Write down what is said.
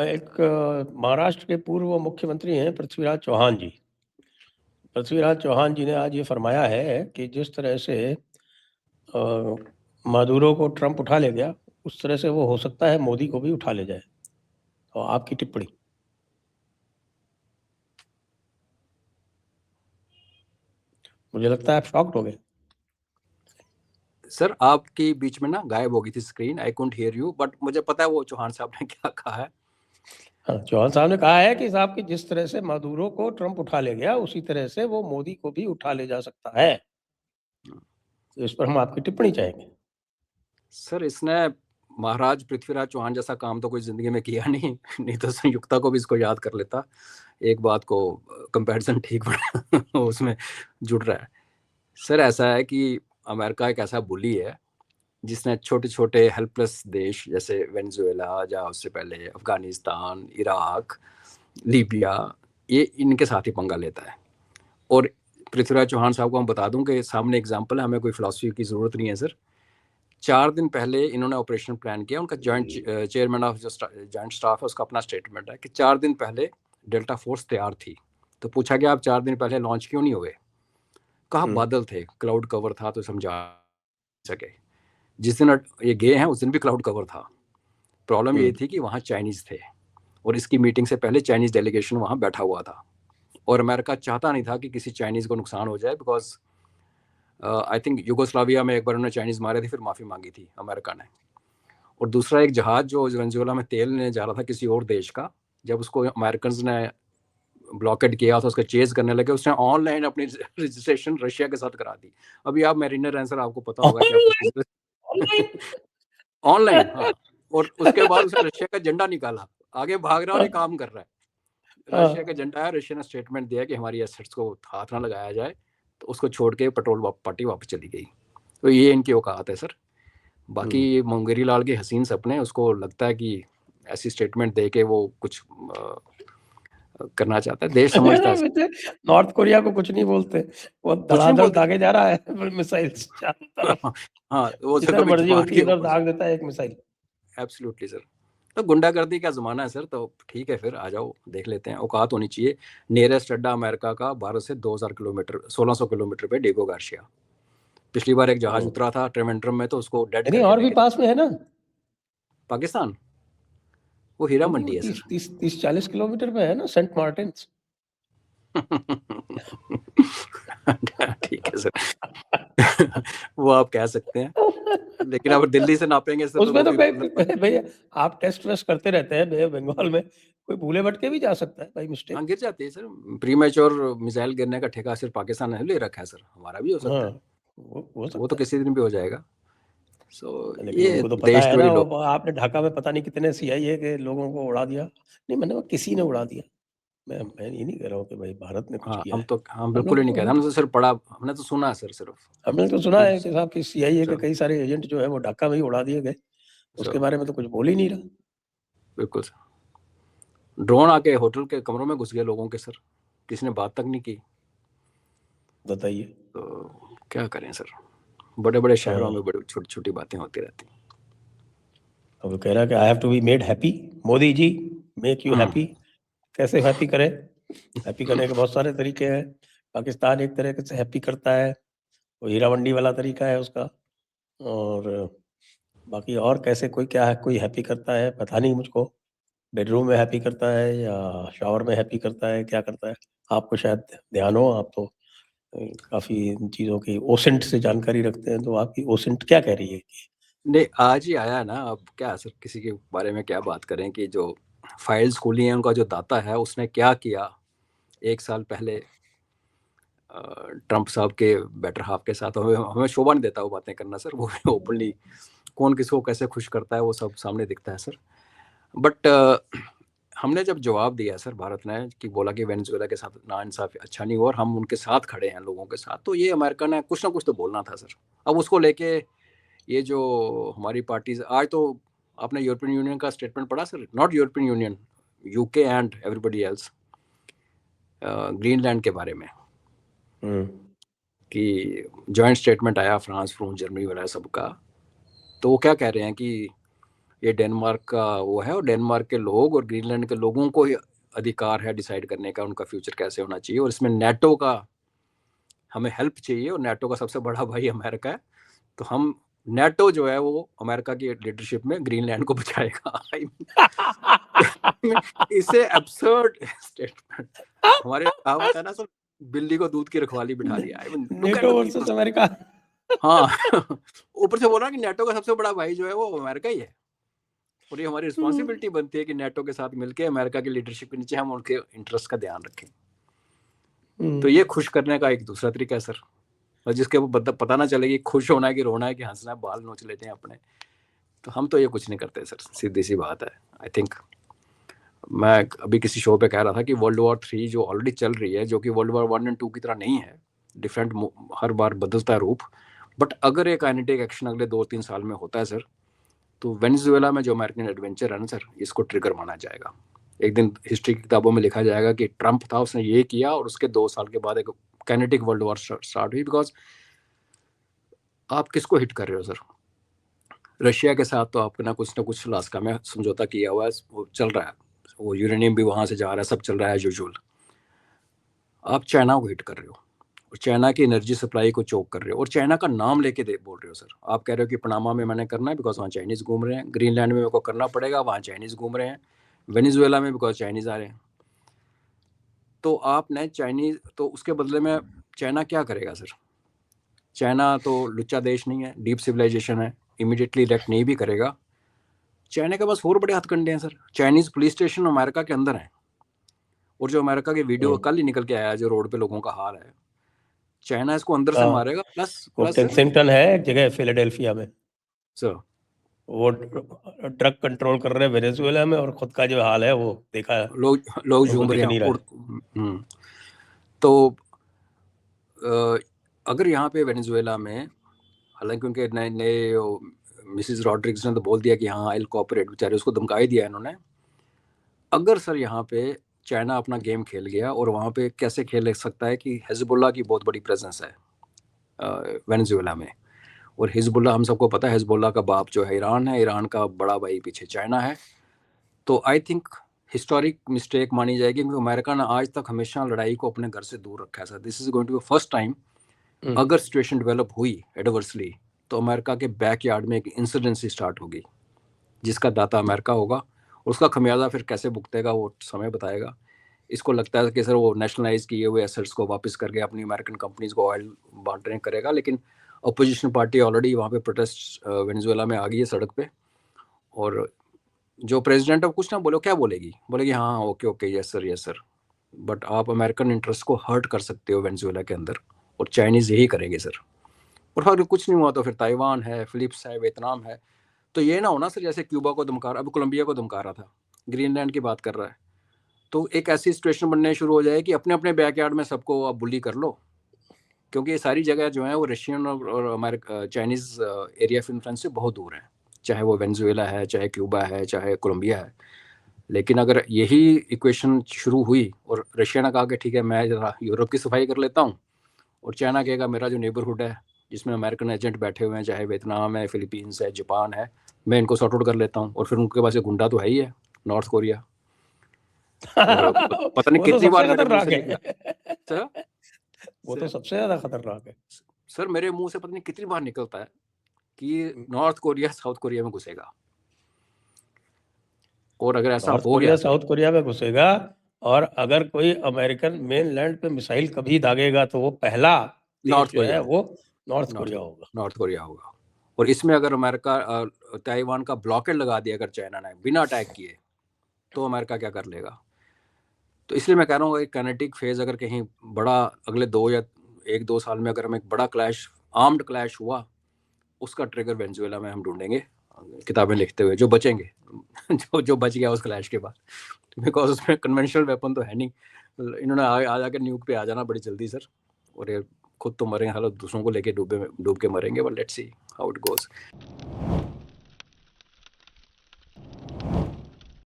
एक महाराष्ट्र के पूर्व मुख्यमंत्री हैं पृथ्वीराज चौहान जी। पृथ्वीराज चौहान जी ने आज ये फरमाया है कि जिस तरह से मादुरो को ट्रंप उठा ले गया, उस तरह से वो हो सकता है मोदी को भी उठा ले जाए। तो आपकी टिप्पणी। मुझे लगता है आप शॉक्ड हो गए। सर आपकी बीच में ना गायब हो गई थी screen, I couldn't hear you, but मुझे पता है वो चौहान साहब ने क्या कहा है। हाँ, चौहान साहब ने कहा है कि साहब की जिस तरह से मादुरो को ट्रंप उठा ले गया, उसी तरह से वो मोदी को भी उठा ले जा सकता है। तो इस पर हम आपकी टिप्पणी चाहेंगे। सर इसने महाराज पृथ्वीराज चौहान जैसा काम तो कोई जिंदगी में किया नहीं तो संयुक्ता को भी इसको याद कर लेता। एक बात को कंपैरिजन ठीक बना उसमें जुड़ रहा है। सर ऐसा है कि अमेरिका एक ऐसा बुली है जिसने छोटे छोटे हेल्पलेस देश जैसे वेनेजुएला या उससे पहले अफगानिस्तान, इराक, लीबिया, ये इनके साथ ही पंगा लेता है। और पृथ्वीराज चौहान साहब को हम बता दूं कि सामने एग्जाम्पल है, हमें कोई फिलॉसफी की जरूरत नहीं है सर। 4 दिन पहले इन्होंने ऑपरेशन प्लान किया, उनका जॉइंट चेयरमैन ऑफ जो जॉइंट स्टाफ है उसका अपना स्टेटमेंट है कि 4 दिन पहले डेल्टा फोर्स तैयार थी। तो पूछा गया आप 4 दिन पहले लॉन्च क्यों नहीं हुए? कहा बादल थे, क्लाउड कवर था तो समझा सके। जिस दिन ये गए हैं उस दिन भी क्लाउड कवर था। प्रॉब्लम ये थी कि वहाँ चाइनीज थे और इसकी मीटिंग से पहले चाइनीज डेलीगेशन वहाँ बैठा हुआ था और अमेरिका चाहता नहीं था कि किसी चाइनीज को नुकसान हो जाए, बिकॉज आई थिंक युगोस्लाविया में एक बार उन्होंने चाइनीज मारे थे, फिर माफ़ी मांगी थी अमेरिका ने। और दूसरा एक जहाज जो वेनेजुएला में तेल लेने जा रहा था किसी और देश का, जब उसको अमेरिकन ने ब्लॉकेड किया था, उसका चेज करने लगे, उसने ऑनलाइन अपनी रजिस्ट्रेशन रशिया के साथ करा दी। अभी आप मैरिनर आंसर आपको पता होगा कि ऑनलाइन हाँ। और उसके बाद उसने रशिया का झंडा निकाला, आगे भाग रहा और ये काम कर रहा है। रशिया का झंडा है, रशिया ने स्टेटमेंट दिया कि हमारी एसेट्स को हाथ ना लगाया जाए, तो उसको छोड़ के पेट्रोल पार्टी वापस चली गई। तो ये इनकी औकात है सर। बाकी मुंगेरी लाल के हसीन सपने, उसको लगता है कि ऐसी स्टेटमेंट दे के वो कुछ करना चाहता है, देश समझता है। नॉर्थ कोरिया को कुछ नहीं बोलते, वो धड़ाधड़ दागे जा रहा है मिसाइल चारों तरफ। हाँ वो जिधर मर्जी होती है उधर दाग देता है एक मिसाइल। Absolutely sir. तो गुंडागर्दी का जमाना है सर, तो ठीक है फिर आ जाओ देख लेते हैं। औकात होनी चाहिए। नियरेस्ट अड्डा अमेरिका का भारत से 2000 किलोमीटर 1600 किलोमीटर पे डेगो गार्सिया। पिछली बार एक जहाज उतरा था ट्रिवेंड्रम में, तो उसको डेड नहीं, और भी पास में है ना पाकिस्तान, वो हीरा मंडी है सर। 30-40 किलोमीटर पे है ना सेंट मार्टिन। ठीक है सर वो आप कह सकते हैं, लेकिन अगर दिल्ली से नापेंगे सर उसमें तो भैया आप टेस्ट वेस्ट करते रहते हैं, बे बंगाल में कोई भूले भटके भी जा सकता है भाई, मिस्टेक। हाँ गिर जाती है सर। प्रीमेच्योर मिसाइल गिरने का ठेका सिर्फ पाकिस्तान ने ले रखा है सर, हमारा भी हो सकता है। वो तो किसी दिन भी हो जाएगा। लेकिन उनको तो पता है ना, आपने ढाका में पता नहीं कितने CIA के लोगों को उड़ा दिया। नहीं मैंने किसी ने उड़ा दिया, मैं ये नहीं कह रहा हूँ कि भाई भारत ने कुछ किया है। हम बिल्कुल ही नहीं कहते, हमने तो सिर्फ पढ़ा, हमने तो सुना है सर सिर्फ। हमने तो सुना है कि साहब कि CIA के कई सारे एजेंट जो है वो ढाका में ही उड़ा दिए गए, उसके बारे में तो कुछ बोल ही नहीं रहा। बिल्कुल सर। ड्रोन आके होटल के कमरों में घुस गए लोगों के सर, किसी ने बात तक नहीं की। बताइए तो क्या करें सर, बड़े बड़े शहरों में बड़ी छोटी छोटी बातें होती रहती। अब कह रहा है कि I have to be made happy, Modi ji make you happy. कैसे हैप्पी करें? हैप्पी करने के बहुत सारे तरीके हैं। पाकिस्तान एक तरह से हैप्पी करता है, वो हीरा मंडी वाला तरीका है उसका। और बाकी और कैसे कोई क्या है, कोई हैप्पी करता है पता नहीं मुझको। बेडरूम में हैप्पी करता है या शावर में हैप्पी करता है, क्या करता है? आपको शायद ध्यान हो, आप तो काफी इन चीजों की ओसेंट से जानकारी रखते हैं, तो आपकी ओसेंट क्या कह रही है? नहीं आज ही आया ना, अब क्या सर किसी के बारे में क्या बात करें कि जो फाइल्स खुली हैं उनका जो दाता है उसने क्या किया 1 साल पहले ट्रंप साहब के बेटर हाफ के साथ। हमें शोभा नहीं देता वो बातें करना सर, वो ओपनली कौन किसको कैसे खुश करता है वो सब सामने दिखता है सर। बट हमने जब जवाब दिया सर भारत ने कि बोला कि वेनेजुएला के साथ नाइंसाफी अच्छा नहीं हुआ और हम उनके साथ खड़े हैं लोगों के साथ, तो ये अमेरिका ने कुछ ना कुछ तो बोलना था सर। अब उसको लेके ये जो हमारी पार्टीज आज, तो आपने यूरोपियन यूनियन का स्टेटमेंट पढ़ा sir? Not European union, UK and everybody else, Greenland के बारे में कि जॉइंट स्टेटमेंट आया फ्रांस, जर्मनी वगैरह सबका। तो वो क्या कह रहे हैं कि ये डेनमार्क का वो है, और डेनमार्क के लोग और ग्रीनलैंड के लोगों को ही अधिकार है डिसाइड करने का उनका फ्यूचर कैसे होना चाहिए, और इसमें नेटो का हमें हेल्प चाहिए, और नेटो का सबसे बड़ा भाई अमेरिका है, तो हम नेटो जो है वो अमेरिका की लीडरशिप में ग्रीनलैंड को बचाएगा। इससे एब्सर्ड स्टेटमेंट, हमारे कहावत है ना सर, बिल्ली को दूध की रखवाली बिठा दिया। NATO versus America. हाँ, ऊपर से बोल रहा कि नेटो का सबसे बड़ा भाई जो है वो अमेरिका ही है, और ये हमारी रिस्पॉन्सिबिलिटी बनती है कि नेटो के साथ मिलकर अमेरिका की लीडरशिप के नीचे हम उनके इंटरेस्ट का ध्यान रखें। तो ये खुश करने का एक दूसरा तरीका है सर, और जिसके वो पता ना चले कि खुश होना है कि रोना है कि हंसना है, बाल नोच लेते हैं अपने। तो हम तो ये कुछ नहीं करते सर, सीधी सी बात है। आई थिंक मैं अभी किसी शो पे कह रहा था कि वर्ल्ड वॉर 3 जो ऑलरेडी चल रही है, जो कि वर्ल्ड वॉर 1 और 2 की तरह नहीं है, डिफरेंट, हर बार बदलता है रूप, बट अगर एक काइनेटिक एक्शन अगले 2-3 साल में होता है सर, तो वेनेजुएला में जो अमेरिकन एडवेंचर है ना सर, इसको ट्रिगर माना जाएगा। एक दिन हिस्ट्री की किताबों में लिखा जाएगा कि ट्रंप था, उसने ये किया, और उसके 2 साल के बाद एक काइनेटिक वर्ल्ड वॉर स्टार्ट हुई। बिकॉज आप किसको हिट कर रहे हो सर? रशिया के साथ तो आपने ना कुछ अलास्का में समझौता किया हुआ है, वो चल रहा है, वो यूरेनियम भी वहाँ से जा रहा है, सब चल रहा है यूजुअल। आप चाइना को हिट कर रहे हो, और चाइना की एनर्जी सप्लाई को चोक कर रहे हो, और चाइना का नाम लेके बोल रहे हो सर। आप कह रहे हो कि पनामा में मैंने करना है बिकॉज वहाँ चाइनीज़ घूम रहे हैं, ग्रीनलैंड में मेरे को करना पड़ेगा, वहाँ चाइनीज़ घूम रहे हैं, वेनेजुएला में बिकॉज चाइनीज़ आ रहे हैं। तो आपने चाइनीज़, तो उसके बदले में चाइना क्या करेगा सर? चाइना तो लुच्चा देश नहीं है, डीप सिविलाइजेशन है, इमीडिएटली रिएक्ट नहीं भी करेगा। चाइना के पास और बड़े हथकंडे हैं sir. Chinese police station America के अंदर है, और जो अमेरिका के वीडियो कल ही निकल के आया जो रोड पे लोगों का हाल है, चाइना इसको अंदर से मारेगा। प्लस केंसिंगटन है एक जगह फिलाडेल्फिया में सर, वो ट्रक कंट्रोल कर रहे हैं वेनेजुएला में, और खुद का जो हाल है वो देखा है, लोग झूम रहे हैं। तो अगर यहाँ पे वेनेजुएला में, हालांकि उनके नए मिसिस रॉड्रिग्स ने तो बोल दिया कि हाँ आई विल कोऑपरेट, बेचारे उसको धमका ही दिया इन्होंने। अगर सर यहाँ पे चाइना अपना गेम खेल गया, और वहाँ पे कैसे खेल सकता है कि हिजबुल्ला की बहुत बड़ी प्रेजेंस है वेनेजुएला में, और हिजबुल्ला हम सबको पता है, हिजबुल्ला का बाप जो है ईरान है, ईरान का बड़ा भाई पीछे चाइना है। तो आई थिंक हिस्टोरिक मिस्टेक मानी जाएगी, क्योंकि अमेरिका ने आज तक हमेशा लड़ाई को अपने घर से दूर रखा है sir. This is going to be first time अगर सिचुएशन डेवलप हुई एडवर्सली, तो अमेरिका के बैकयार्ड में एक इंसिडेंसी स्टार्ट होगी, जिसका दाता अमेरिका होगा। उसका खमियाजा फिर कैसे भुगतेगा वो समय बताएगा। इसको लगता है कि सर वो नेशनलाइज किए हुए एसेट्स को वापस करके अपनी अमेरिकन कंपनीज को ऑयल बांटने करेगा, लेकिन अपोजिशन पार्टी ऑलरेडी वहाँ पे प्रोटेस्ट वेनेजुएला में आ गई है सड़क पे, और जो प्रेसिडेंट है कुछ ना बोलो, क्या बोलेगी हाँ ओके यस सर, बट आप अमेरिकन इंटरेस्ट को हर्ट कर सकते हो वेनेजुएला के अंदर, और चाइनीज़ यही करेंगे सर। और अगर कुछ नहीं हुआ तो फिर ताइवान है, फिलिप्स है, वियतनाम है। तो ये ना होना सर जैसे क्यूबा को धमका रहा, अब कोलंबिया को धमका रहा था, ग्रीनलैंड की बात कर रहा है, तो एक ऐसी सिचुएशन बनने शुरू हो जाए कि अपने अपने बैकयार्ड में सबको आप बुली कर लो, क्योंकि ये सारी जगह जो है वो रशियन और America Chinese area of influence से बहुत दूर है, चाहे वो वेनेजुएला है, चाहे क्यूबा है, चाहे कोलंबिया है। लेकिन अगर यही इक्वेशन शुरू हुई और रशिया ने कहा कि ठीक है मैं जरा यूरोप की सफाई कर लेता हूँ, और चाइना कहेगा मेरा जो नेबरहुड है जिसमें अमेरिकन एजेंट बैठे हुए हैं, चाहे वियतनाम है, फिलीपींस है, जापान है, मैं इनको सॉर्ट आउट कर लेता हूँ, और फिर उनके पास एक गुंडा तो है ही है, नॉर्थ कोरिया। और पता नहीं कितनी बार मेरे मुंह से निकला वो तो सबसे ज्यादा खतरनाक है सर, मेरे मुंह से पता नहीं कितनी बार निकलता है कि नॉर्थ कोरिया साउथ कोरिया में घुसेगा, और अगर ऐसा हो गया साउथ कोरिया में घुसेगा, और अगर कोई अमेरिकन मेनलैंड पे मिसाइल कभी दागेगा तो वो पहला देश जो है वो नॉर्थ कोरिया होगा। और इसमें अगर अमेरिका ताइवान का ब्लॉकेड लगा दिया अगर चाइना ने बिना अटैक किए, तो अमेरिका क्या कर लेगा? तो इसलिए मैं कह रहा हूँ एक काइनेटिक फेज अगर कहीं बड़ा अगले 2 या 1-2 साल में अगर हमें एक बड़ा क्लैश, आर्म्ड क्लैश हुआ, उसका ट्रिगर वेनेजुएला में हम ढूंढेंगे किताबें लिखते हुए, जो बचेंगे जो बच गया उस क्लैश के बाद, बिकॉज उसमें कन्वेंशनल वेपन तो है नहीं। इन्होंने आ जाकर न्यूक पे आ जाना बड़ी जल्दी सर, और ये खुद तो मरेंगे, हालांकि दूसरों को लेके डूब के मरेंगे, but let's see how it goes.